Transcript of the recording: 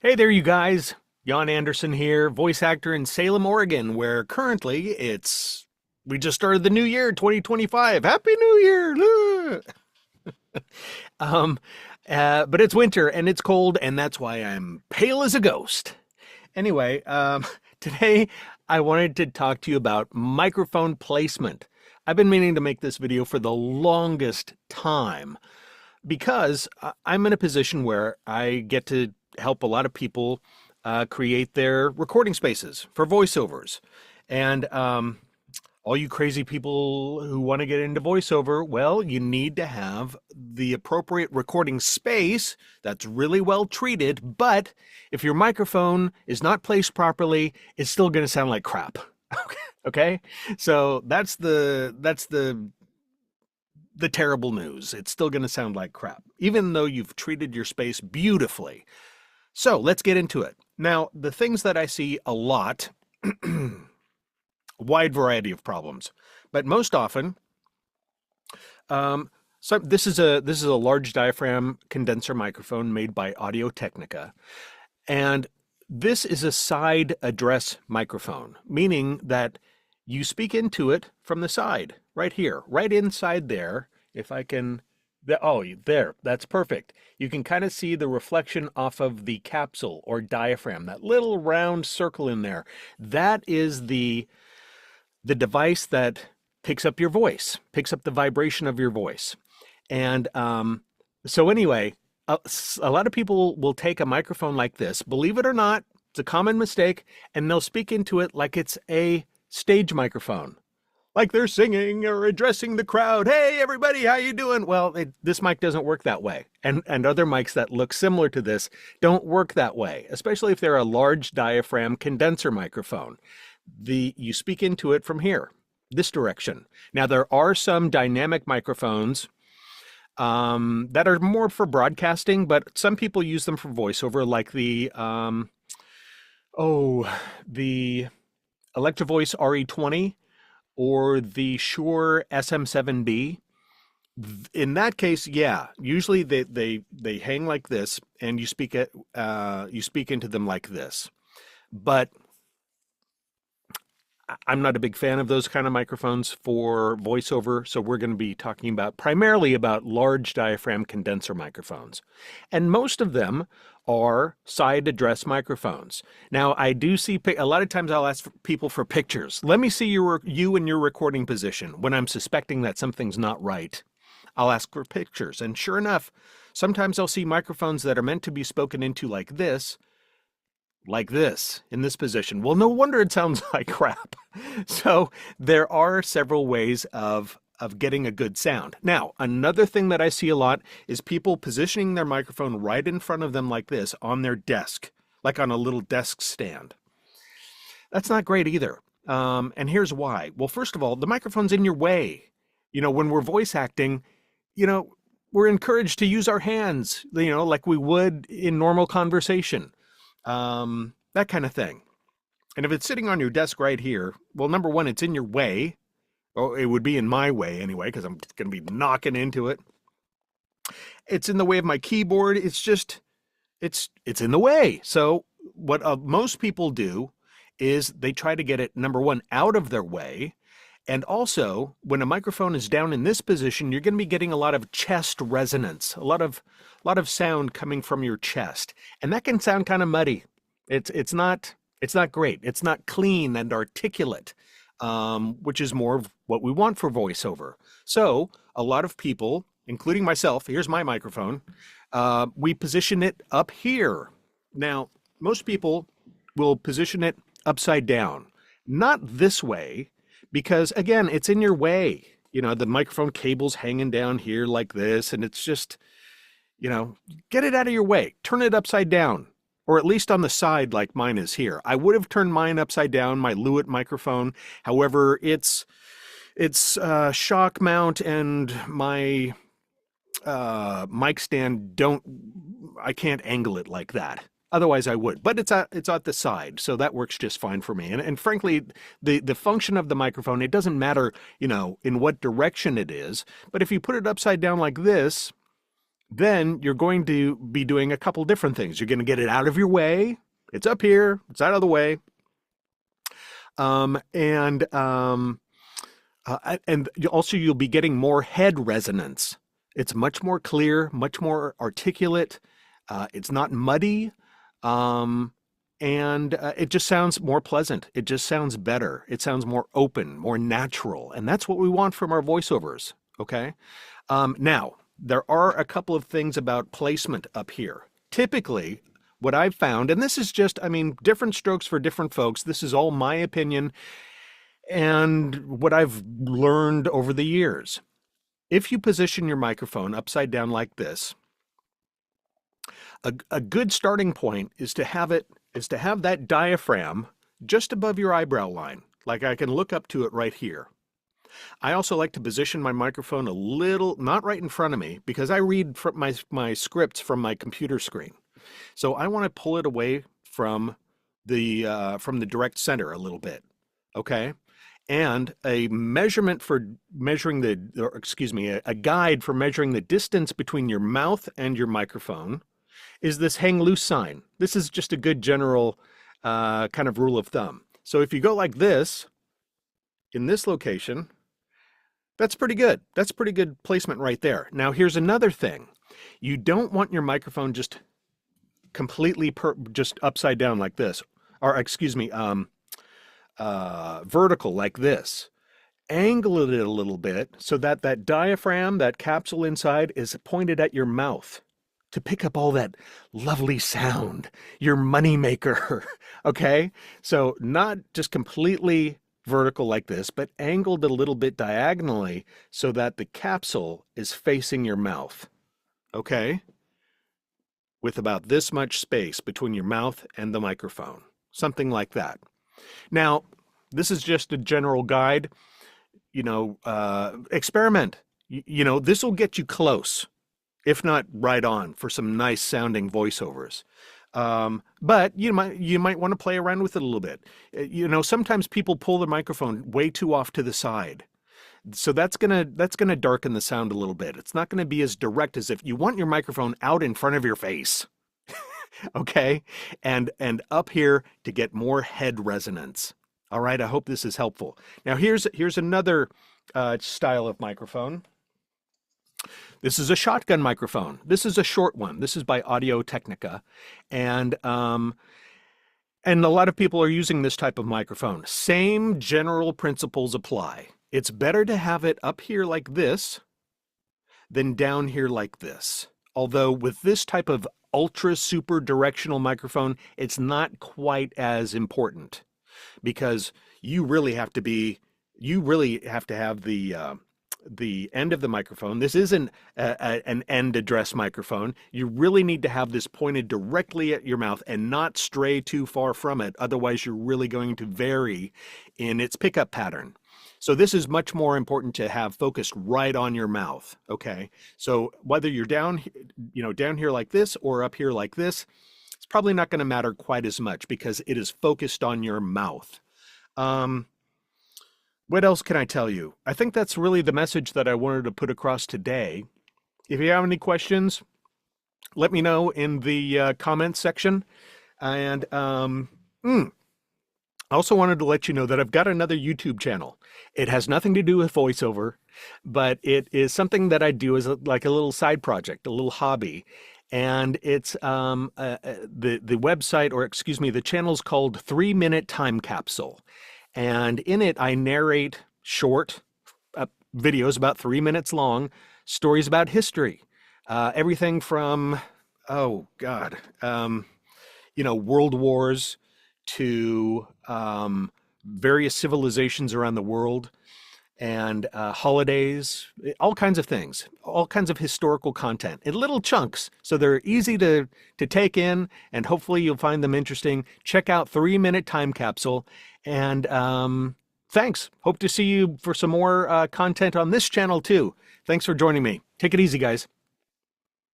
Hey there, you guys. Jan Anderson here, voice actor in Salem, Oregon, where currently we just started the new year, 2025. Happy New Year! um, but it's winter and it's cold, and that's why I'm pale as a ghost. Anyway, today I wanted to talk to you about microphone placement. I've been meaning to make this video for the longest time because I'm in a position where I get to help a lot of people create their recording spaces for voiceovers. And all you crazy people who want to get into voiceover, well, you need to have the appropriate recording space that's really well treated. But if your microphone is not placed properly, it's still going to sound like crap. Okay? So that's the terrible news. It's still going to sound like crap, even though you've treated your space beautifully. So let's get into it. Now, the things that I see a lot, wide variety of problems, but most often, so this is a large diaphragm condenser microphone made by Audio-Technica, and this is a side address microphone, meaning that you speak into it from the side, right here, right inside there. If I can, oh, there, that's perfect. You can kind of see the reflection off of the capsule or diaphragm, that little round circle in there. That is the device that picks up your voice, picks up the vibration of your voice. And so anyway, a lot of people will take a microphone like this, believe it or not, it's a common mistake, and they'll speak into it like it's a stage microphone, like they're singing or addressing the crowd. Hey, everybody, how you doing? Well, this mic doesn't work that way. And other mics that look similar to this don't work that way, especially if they're a large diaphragm condenser microphone. You speak into it from here, this direction. Now, there are some dynamic microphones that are more for broadcasting, but some people use them for voiceover, like the Electro Voice RE20 or the Shure SM7B. In that case, yeah, usually they hang like this, and you speak into them like this. But I'm not a big fan of those kind of microphones for voiceover, so we're going to be talking primarily about large diaphragm condenser microphones. And most of them are side address microphones. Now, I do see a lot of times I'll ask people for pictures. Let me see you in your recording position. When I'm suspecting that something's not right, I'll ask for pictures. And sure enough, sometimes I'll see microphones that are meant to be spoken into like this, in this position. Well, no wonder it sounds like crap. So there are several ways of getting a good sound. Now, another thing that I see a lot is people positioning their microphone right in front of them like this on their desk, like on a little desk stand. That's not great either. And here's why. Well, first of all, the microphone's in your way. When we're voice acting, we're encouraged to use our hands, like we would in normal conversation. That kind of thing. And if it's sitting on your desk right here, well, number one, it's in your way. Or it would be in my way anyway, because I'm going to be knocking into it. It's in the way of my keyboard. It's just, it's in the way. So what most people do is they try to get it, number one, out of their way. And also, when a microphone is down in this position, you're going to be getting a lot of chest resonance, a lot of sound coming from your chest, and that can sound kind of muddy. It's not great. It's not clean and articulate, which is more of what we want for voiceover. So a lot of people, including myself, here's my microphone. We position it up here. Now, most people will position it upside down, not this way. Because again, it's in your way. The microphone cable's hanging down here like this, and it's just, get it out of your way. Turn it upside down, or at least on the side like mine is here. I would have turned mine upside down, my Lewitt microphone. However, its shock mount and my mic stand I can't angle it like that. Otherwise I would, but it's at the side, so that works just fine for me. And frankly, the function of the microphone, it doesn't matter, in what direction it is, but if you put it upside down like this, then you're going to be doing a couple different things. You're going to get it out of your way. It's up here, it's out of the way. And also you'll be getting more head resonance. It's much more clear, much more articulate. It's not muddy. Um, and it just sounds more pleasant. It just sounds better. It sounds more open, more natural. And that's what we want from our voiceovers. Okay. Now, there are a couple of things about placement up here. Typically, what I've found, and this is just, I mean, different strokes for different folks. This is all my opinion and what I've learned over the years. If you position your microphone upside down like this, a good starting point is to have that diaphragm just above your eyebrow line. Like I can look up to it right here. I also like to position my microphone a little, not right in front of me, because I read my scripts from my computer screen. So I want to pull it away from the direct center a little bit. Okay. And a measurement for measuring a guide for measuring the distance between your mouth and your microphone is this hang loose sign. This is just a good general kind of rule of thumb. So if you go like this, in this location, that's pretty good. That's pretty good placement right there. Now here's another thing. You don't want your microphone just completely just upside down like this, or vertical like this. Angle it a little bit so that that diaphragm, that capsule inside, is pointed at your mouth to pick up all that lovely sound, your money maker. Okay? So not just completely vertical like this, but angled a little bit diagonally so that the capsule is facing your mouth. Okay? With about this much space between your mouth and the microphone. Something like that. Now, this is just a general guide. Experiment. This will get you close, if not right on, for some nice sounding voiceovers. But you might want to play around with it a little bit. Sometimes people pull the microphone way too off to the side. So that's gonna darken the sound a little bit. It's not gonna be as direct as if you want your microphone out in front of your face. Okay? And up here to get more head resonance. All right, I hope this is helpful. Now here's another style of microphone. This is a shotgun microphone. This is a short one. This is by Audio Technica. And a lot of people are using this type of microphone. Same general principles apply. It's better to have it up here like this than down here like this. Although with this type of ultra super directional microphone, it's not quite as important because you really have to have the end of the microphone. This isn't an end address microphone. You really need to have this pointed directly at your mouth and not stray too far from it. Otherwise, you're really going to vary in its pickup pattern. So this is much more important to have focused right on your mouth. Okay. So whether you're down here like this or up here like this, it's probably not going to matter quite as much because it is focused on your mouth. What else can I tell you? I think that's really the message that I wanted to put across today. If you have any questions, let me know in the comments section. And I also wanted to let you know that I've got another YouTube channel. It has nothing to do with voiceover, but it is something that I do as like a little side project, a little hobby. And it's the website, or excuse me, the channel's called 3 Minute Time Capsule. And in it, I narrate short videos about 3 minutes long, stories about history, everything from, world wars to various civilizations around the world and holidays, all kinds of things, all kinds of historical content in little chunks. So they're easy to take in, and hopefully you'll find them interesting. Check out 3 Minute Time Capsule. And thanks. Hope to see you for some more content on this channel too. Thanks for joining me. Take it easy, guys.